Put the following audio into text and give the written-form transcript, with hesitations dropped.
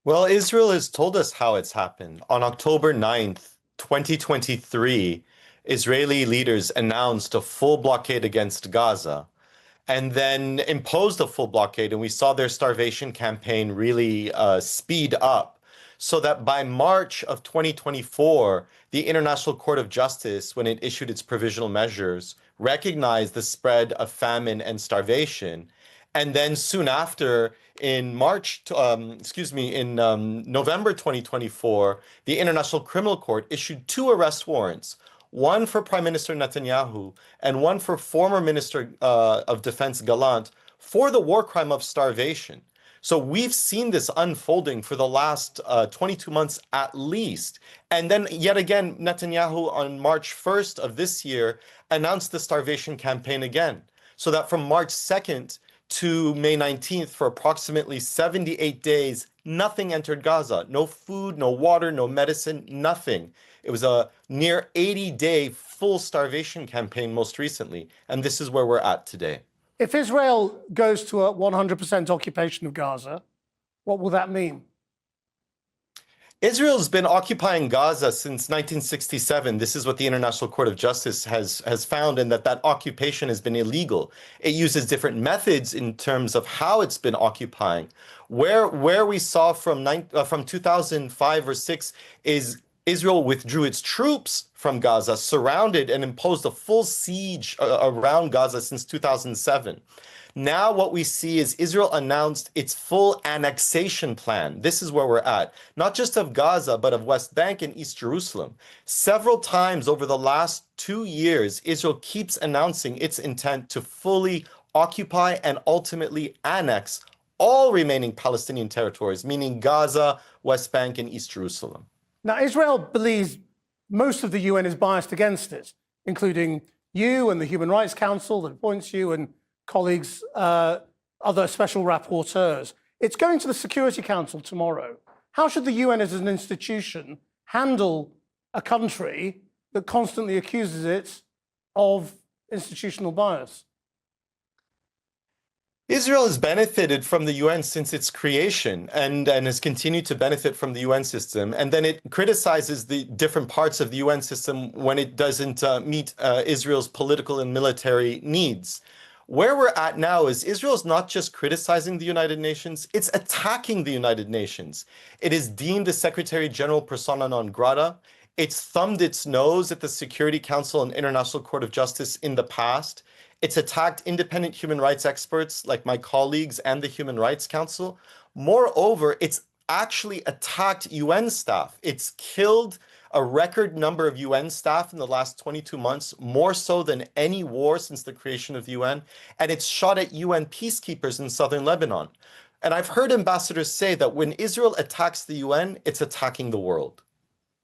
Well, Israel has told us how it's happened. On October 9th, 2023, Israeli leaders announced a full blockade against Gaza and then imposed a full blockade. And we saw their starvation campaign really speed up. So that by March of 2024, the International Court of Justice, when it issued its provisional measures, recognized the spread of famine and starvation. And then soon after, in November 2024, the International Criminal Court issued two arrest warrants, one for Prime Minister Netanyahu and one for former Minister of Defense Gallant for the war crime of starvation. So we've seen this unfolding for the last 22 months at least. And then yet again, Netanyahu on March 1st of this year announced the starvation campaign again. So that from March 2nd to May 19th, for approximately 78 days, nothing entered Gaza. No food, no water, no medicine, nothing. It was a near 80-day full starvation campaign most recently. And this is where we're at today. If Israel goes to a 100% occupation of Gaza, what will that mean? Israel's been occupying Gaza since 1967. This is what the International Court of Justice has found, and that occupation has been illegal. It uses different methods in terms of how it's been occupying. Where we saw from 2005 or 6 is Israel withdrew its troops from Gaza, surrounded and imposed a full siege around Gaza since 2007. Now what we see is Israel announced its full annexation plan. This is where we're at, not just of Gaza, but of West Bank and East Jerusalem. Several times over the last 2 years, Israel keeps announcing its intent to fully occupy and ultimately annex all remaining Palestinian territories, meaning Gaza, West Bank, and East Jerusalem. Now, Israel believes most of the UN is biased against it, including you and the Human Rights Council that appoints you and colleagues, other special rapporteurs. It's going to the Security Council tomorrow. How should the UN as an institution handle a country that constantly accuses it of institutional bias? Israel has benefited from the UN since its creation and has continued to benefit from the UN system. And then it criticizes the different parts of the UN system when it doesn't meet Israel's political and military needs. Where we're at now is Israel's not just criticizing the United Nations, it's attacking the United Nations. It is deemed the Secretary General persona non grata. It's thumbed its nose at the Security Council and International Court of Justice in the past. It's attacked independent human rights experts like my colleagues and the Human Rights Council. Moreover, it's actually attacked UN staff. It's killed a record number of UN staff in the last 22 months, more so than any war since the creation of the UN, and it's shot at UN peacekeepers in southern Lebanon. And I've heard ambassadors say that when Israel attacks the UN, it's attacking the world.